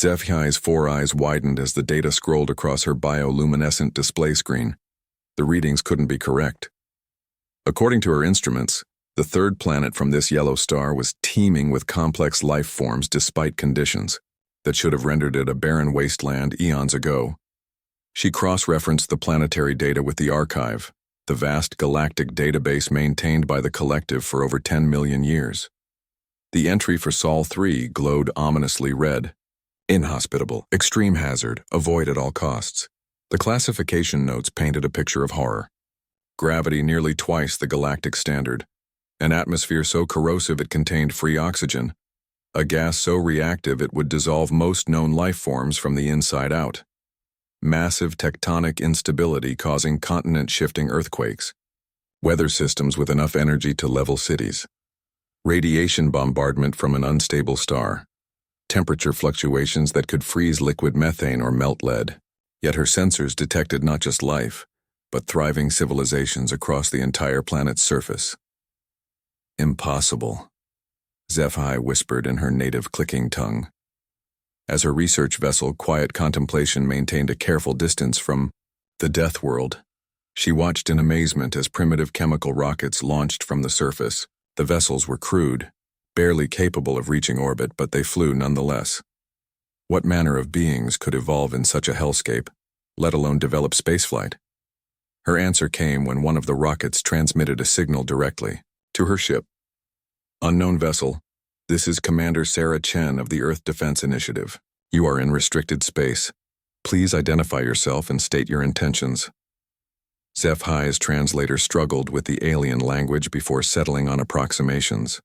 Zephy's four eyes widened as the data scrolled across her bioluminescent display screen. The readings couldn't be correct. According to her instruments, the third planet from this yellow star was teeming with complex life forms despite conditions that should have rendered it a barren wasteland eons ago. She cross-referenced the planetary data with the archive, the vast galactic database maintained by the collective for over 10 million years. The entry for Sol 3 glowed ominously red. Inhospitable, extreme hazard, avoid at all costs. The classification notes painted a picture of horror. Gravity nearly twice the galactic standard. An atmosphere so corrosive it contained free oxygen. A gas so reactive it would dissolve most known life forms from the inside out. Massive tectonic instability causing continent-shifting earthquakes. Weather systems with enough energy to level cities. Radiation bombardment from an unstable star. Temperature fluctuations that could freeze liquid methane or melt lead. Yet her sensors detected not just life, but thriving civilizations across the entire planet's surface. Impossible, Zephy whispered in her native clicking tongue. As her research vessel, Quiet Contemplation, maintained a careful distance from the death world, she watched in amazement as primitive chemical rockets launched from the surface. The vessels were crude, barely capable of reaching orbit, but they flew nonetheless. What manner of beings could evolve in such a hellscape, let alone develop spaceflight? Her answer came when one of the rockets transmitted a signal directly to her ship. Unknown vessel, this is Commander Sarah Chen of the Earth Defense Initiative. You are in restricted space. Please identify yourself and state your intentions. Zephy's translator struggled with the alien language before settling on approximations.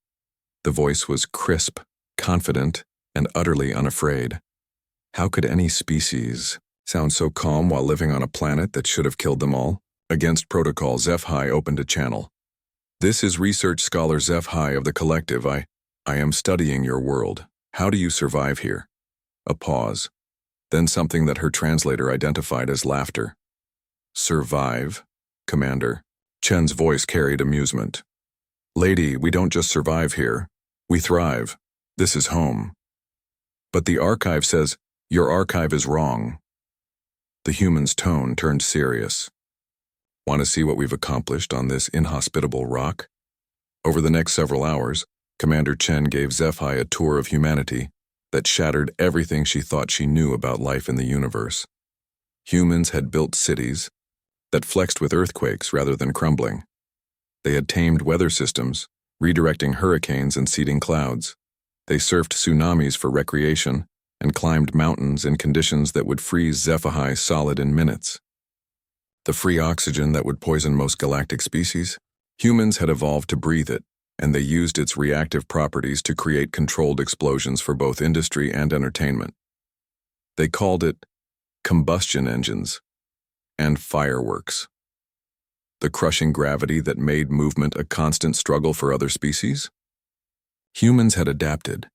The voice was crisp, confident, and utterly unafraid. How could any species sound so calm while living on a planet that should have killed them all? Against protocol, Zephy opened a channel. This is research scholar Zephy of the Collective. I am studying your world. How do you survive here? A pause. Then something that her translator identified as laughter. Survive, Commander. Chen's voice carried amusement. Lady, we don't just survive here. We thrive. This is home. But the archive says, your archive is wrong. The human's tone turned serious. Want to see what we've accomplished on this inhospitable rock? Over the next several hours, Commander Chen gave Zephy a tour of humanity that shattered everything she thought she knew about life in the universe. Humans had built cities that flexed with earthquakes rather than crumbling. They had tamed weather systems, redirecting hurricanes and seeding clouds. They surfed tsunamis for recreation and climbed mountains in conditions that would freeze Zephy solid in minutes. The free oxygen that would poison most galactic species? Humans had evolved to breathe it, and they used its reactive properties to create controlled explosions for both industry and entertainment. They called it combustion engines and fireworks. The crushing gravity that made movement a constant struggle for other species? Humans had adapted,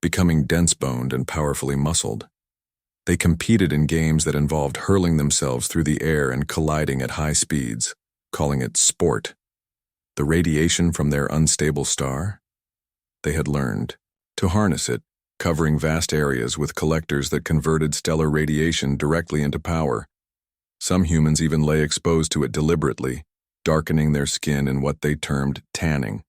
becoming dense-boned and powerfully muscled. They competed in games that involved hurling themselves through the air and colliding at high speeds, calling it sport. The radiation from their unstable star? They had learned to harness it, covering vast areas with collectors that converted stellar radiation directly into power. Some humans even lay exposed to it deliberately, darkening their skin in what they termed tanning.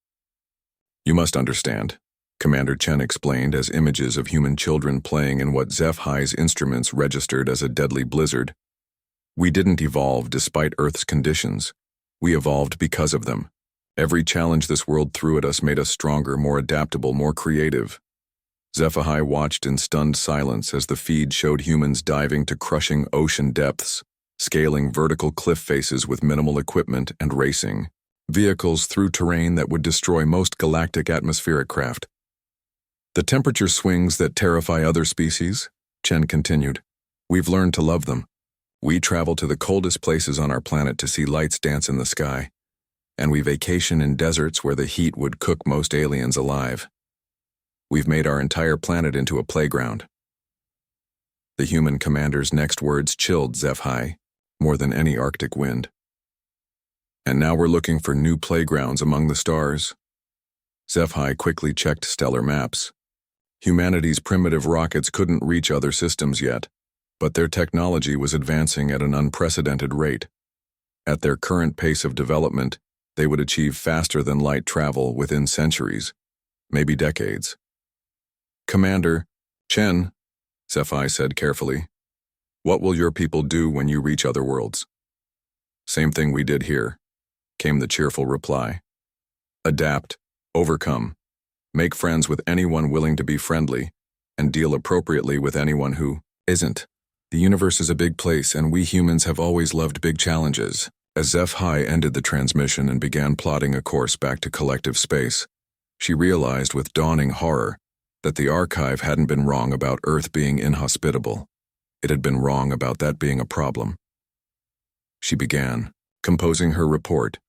You must understand, Commander Chen explained as images of human children playing in what Zephy's instruments registered as a deadly blizzard. We didn't evolve despite Earth's conditions. We evolved because of them. Every challenge this world threw at us made us stronger, more adaptable, more creative. Zephy watched in stunned silence as the feed showed humans diving to crushing ocean depths, scaling vertical cliff faces with minimal equipment, and racing vehicles through terrain that would destroy most galactic atmospheric craft. The temperature swings that terrify other species, Chen continued. We've learned to love them. We travel to the coldest places on our planet to see lights dance in the sky, and we vacation in deserts where the heat would cook most aliens alive. We've made our entire planet into a playground. The human commander's next words chilled Zephy more than any Arctic wind. And now we're looking for new playgrounds among the stars. Zephy quickly checked stellar maps. Humanity's primitive rockets couldn't reach other systems yet, but their technology was advancing at an unprecedented rate. At their current pace of development, they would achieve faster-than-light travel within centuries, maybe decades. "Commander, Chen," Sci-Fi said carefully, "what will your people do when you reach other worlds?" "Same thing we did here," came the cheerful reply. "Adapt, overcome, make friends with anyone willing to be friendly, and deal appropriately with anyone who isn't. The universe is a big place, and we humans have always loved big challenges." As HFY ended the transmission and began plotting a course back to collective space, she realized with dawning horror that the archive hadn't been wrong about Earth being inhospitable. It had been wrong about that being a problem. She began composing her report,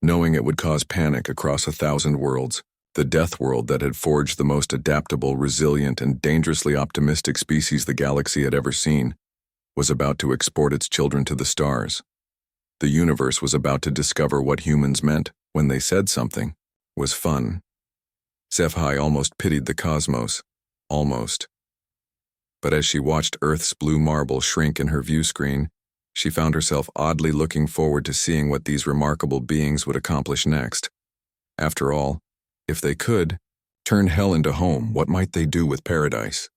knowing it would cause panic across 1,000 worlds. The death world that had forged the most adaptable, resilient, and dangerously optimistic species the galaxy had ever seen was about to export its children to the stars. The universe was about to discover what humans meant when they said something was fun. HFY almost pitied the cosmos. Almost. But as she watched Earth's blue marble shrink in her view screen, she found herself oddly looking forward to seeing what these remarkable beings would accomplish next. After all, if they could turn hell into home, what might they do with paradise?